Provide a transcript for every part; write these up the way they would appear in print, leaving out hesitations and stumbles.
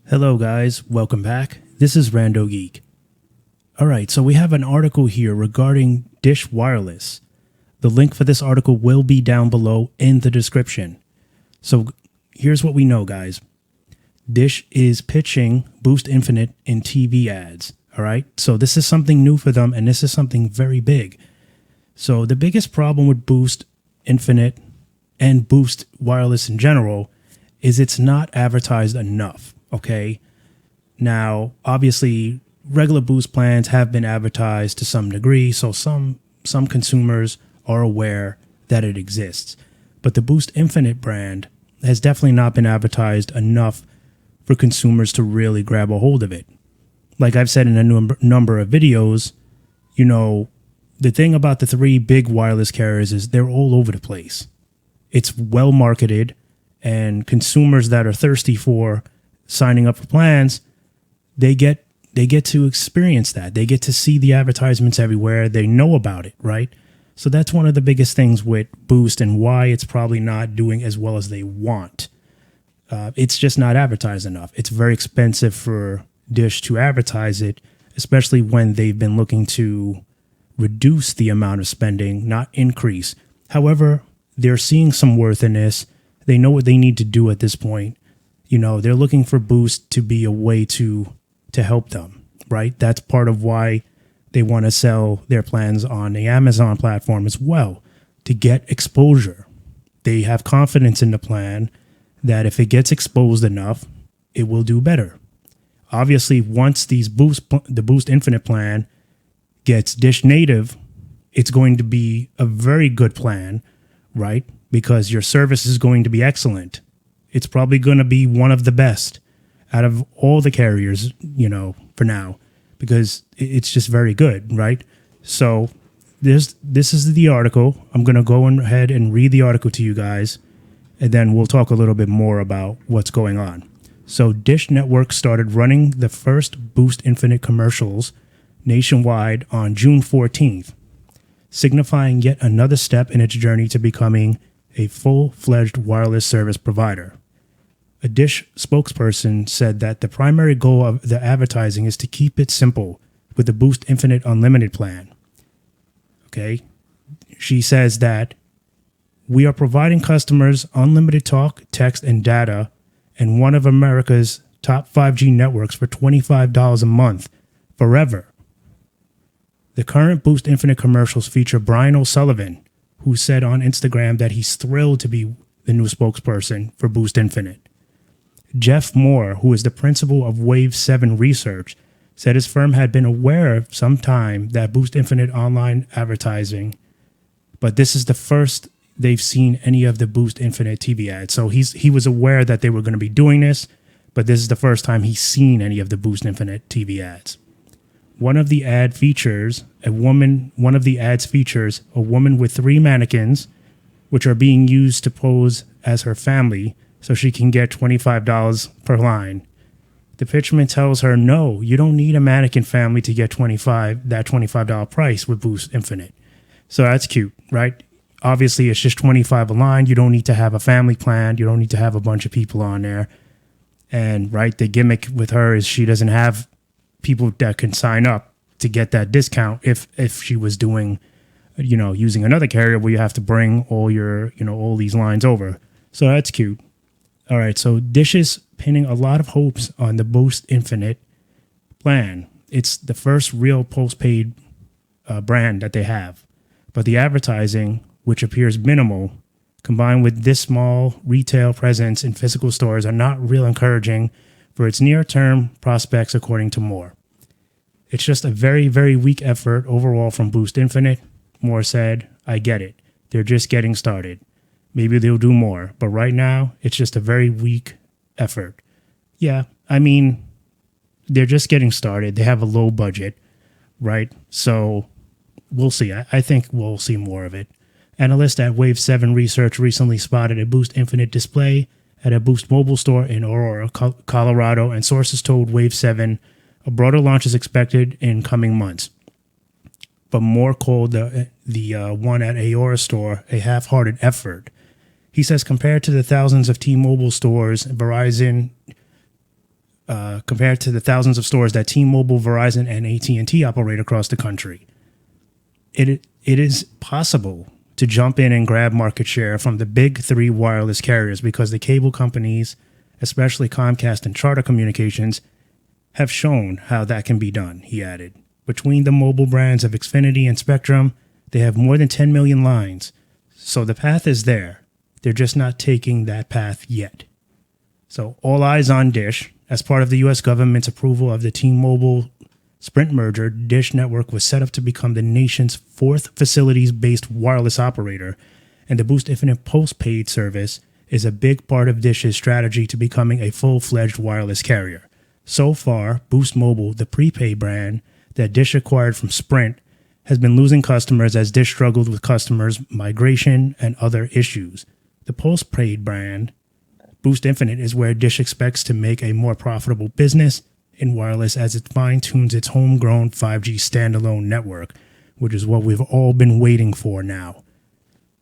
Hello guys, welcome back. This is RandoGEEK. Alright, so we have an article here regarding Dish Wireless. The link for this article will be down below in the description. So here's what we know, guys. Dish is pitching Boost Infinite in TV ads. Alright, so this is something new for them and this is something very big. So the biggest problem with Boost Infinite and Boost Wireless in general is it's not advertised enough. Okay. Now, obviously, regular Boost plans have been advertised to some degree, so some consumers are aware that it exists. But the Boost Infinite brand has definitely not been advertised enough for consumers to really grab a hold of it. Like I've said in a number of videos, you know, the thing about the three big wireless carriers is they're all over the place. It's well marketed, and consumers that are thirsty for signing up for plans, they get to experience that. They get to see the advertisements everywhere. They know about it, right? So that's one of the biggest things with Boost and why it's probably not doing as well as they want. It's just not advertised enough. It's very expensive for Dish to advertise it, especially when they've been looking to reduce the amount of spending, not increase. However, they're seeing some worth in this. They know what they need to do at this point. You know, they're looking for Boost to be a way to help them, right? That's part of why they want to sell their plans on the Amazon platform as well, to get exposure. They have confidence in the plan that if it gets exposed enough, it will do better. Obviously, once the Boost Infinite plan gets Dish native, it's going to be a very good plan, right? Because your service is going to be excellent. It's probably going to be one of the best out of all the carriers, you know, for now, because it's just very good, right? So this is the article. I'm going to go ahead and read the article to you guys, and then we'll talk a little bit more about what's going on. So Dish Network started running the first Boost Infinite commercials nationwide on June 14th, signifying yet another step in its journey to becoming a full-fledged wireless service provider. A Dish spokesperson said that the primary goal of the advertising is to keep it simple with the Boost Infinite Unlimited plan. Okay. She says that we are providing customers unlimited talk, text, and data and one of America's top 5G networks for $25 a month forever. The current Boost Infinite commercials feature Brian O'Sullivan, who said on Instagram that he's thrilled to be the new spokesperson for Boost Infinite. Jeff Moore, who is the principal of Wave 7 Research, said his firm had been aware of some time that Boost Infinite online advertising, but this is the first they've seen any of the Boost Infinite TV ads. So he was aware that they were going to be doing this, but this is the first time he's seen any of the Boost Infinite TV ads. One of the ads features a woman with 3 mannequins, which are being used to pose as her family, so she can get $25 per line. The pitchman tells her, no, you don't need a mannequin family to get that $25 price with Boost Infinite. So that's cute, right? Obviously, it's just $25 a line. You don't need to have a family plan. You don't need to have a bunch of people on there. And, right, the gimmick with her is she doesn't have people that can sign up to get that discount if she was doing, you know, using another carrier where you have to bring all your, you know, all these lines over. So that's cute. All right, so Dish is pinning a lot of hopes on the Boost Infinite plan. It's the first real postpaid brand that they have. But the advertising, which appears minimal, combined with this small retail presence in physical stores, are not real encouraging for its near-term prospects, according to Moore. It's just a very, very weak effort overall from Boost Infinite. Moore said, I get it. They're just getting started. Maybe they'll do more, but right now, it's just a very weak effort. Yeah, I mean, they're just getting started. They have a low budget, right? So we'll see. I think we'll see more of it. Analysts at Wave 7 Research recently spotted a Boost Infinite display at a Boost mobile store in Aurora, Colorado, and sources told Wave 7 a broader launch is expected in coming months. But Moore called the one at Aurora store a half-hearted effort. He says compared to the thousands of T-Mobile stores, Verizon compared to the thousands of stores that T-Mobile, Verizon, and at&t operate across the country. It is possible to jump in and grab market share from the big three wireless carriers because the cable companies, especially Comcast and Charter Communications, have shown how that can be done, he added. Between the mobile brands of Xfinity and Spectrum, they have more than 10 million lines. So the path is there. They're just not taking that path yet. So all eyes on Dish. As part of the U.S. government's approval of the T-Mobile Sprint merger, Dish Network was set up to become the nation's fourth facilities-based wireless operator, and the Boost Infinite postpaid service is a big part of Dish's strategy to becoming a full-fledged wireless carrier. So far, Boost Mobile, the prepaid brand that Dish acquired from Sprint, has been losing customers as Dish struggled with customers' migration and other issues. The postpaid brand, Boost Infinite, is where Dish expects to make a more profitable business in wireless as it fine-tunes its homegrown 5G standalone network, which is what we've all been waiting for now.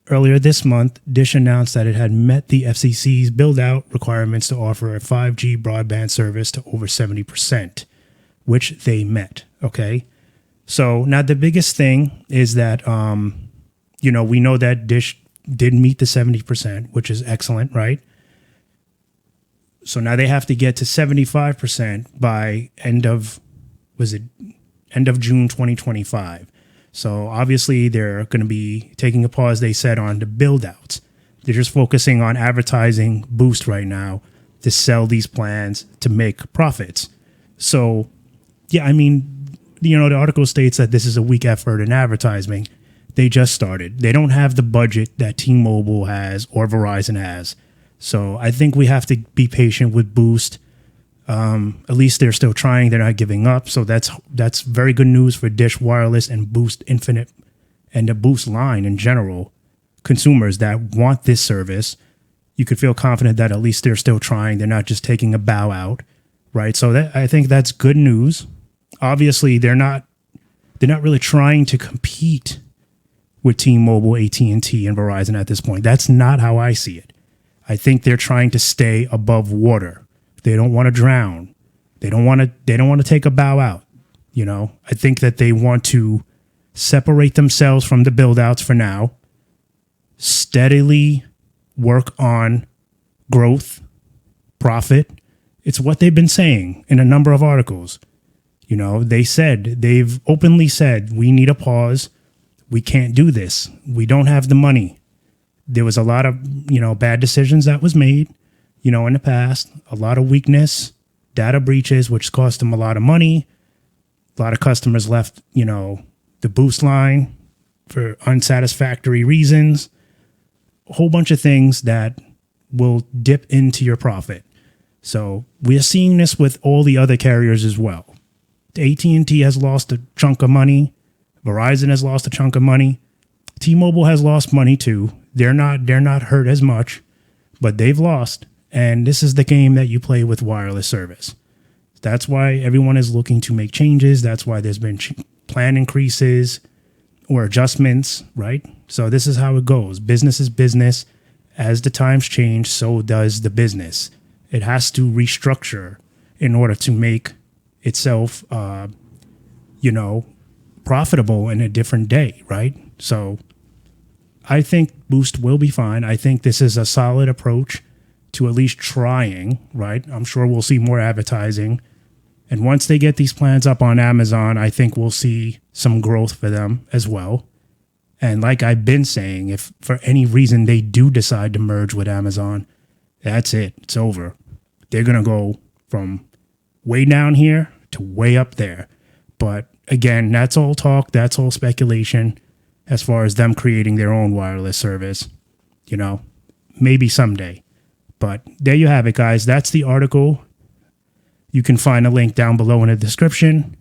Earlier this month, Dish announced that it had met the FCC's build-out requirements to offer a 5G broadband service to over 70%, which they met, okay? So now the biggest thing is that, we know that Dish did meet the 70%, which is excellent, right? So now they have to get to 75% by end of June 2025. So obviously they're going to be taking a pause, they said, on the build outs. They're just focusing on advertising Boost right now to sell these plans to make profits. So, yeah, the article states that this is a weak effort in advertising. They just started. They don't have the budget that T-Mobile has or Verizon has. So I think we have to be patient with Boost. At least they're still trying. They're not giving up. So that's very good news for Dish Wireless and Boost Infinite and the Boost line in general. Consumers that want this service, you could feel confident that at least they're still trying. They're not just taking a bow out, right? So I think that's good news. Obviously, they're not really trying to compete with T-Mobile, AT&T, and Verizon at this point. That's not how I see it. I think they're trying to stay above water. They don't want to drown. They don't want to take a bow out. I think that they want to separate themselves from the build outs for now, steadily work on growth, profit. It's what they've been saying in a number of articles. They've openly said, we need a pause. We can't do this. We don't have the money. There was a lot of, bad decisions that was made, in the past, a lot of weakness, data breaches, which cost them a lot of money. A lot of customers left, the Boost line for unsatisfactory reasons. A whole bunch of things that will dip into your profit. So we're seeing this with all the other carriers as well. AT&T has lost a chunk of money. Verizon has lost a chunk of money. T-Mobile has lost money too. They're not hurt as much, but they've lost. And this is the game that you play with wireless service. That's why everyone is looking to make changes. That's why there's been plan increases or adjustments, right? So this is how it goes. Business is business. As the times change, so does the business. It has to restructure in order to make itself, profitable in a different day, right? So I think Boost will be fine. I think this is a solid approach to at least trying, right? I'm sure we'll see more advertising. And once they get these plans up on Amazon, I think we'll see some growth for them as well. And like I've been saying, if for any reason they do decide to merge with Amazon, that's it. It's over. They're going to go from way down here to way up there. But again, that's all talk. That's all speculation as far as them creating their own wireless service. Maybe someday. But there you have it, guys. That's the article. You can find a link down below in the description.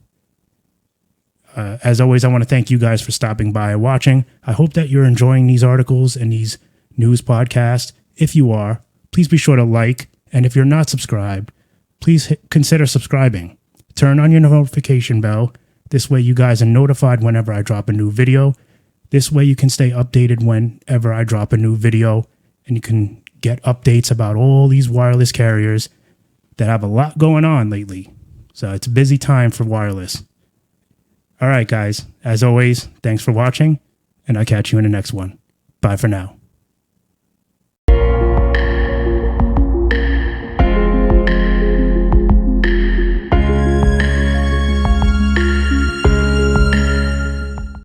As always, I want to thank you guys for stopping by and watching. I hope that you're enjoying these articles and these news podcasts. If you are, please be sure to like. And if you're not subscribed, please consider subscribing. Turn on your notification bell. This way you guys are notified whenever I drop a new video. This way you can stay updated whenever I drop a new video. And you can get updates about all these wireless carriers that have a lot going on lately. So it's a busy time for wireless. All right, guys. As always, thanks for watching, and I'll catch you in the next one. Bye for now.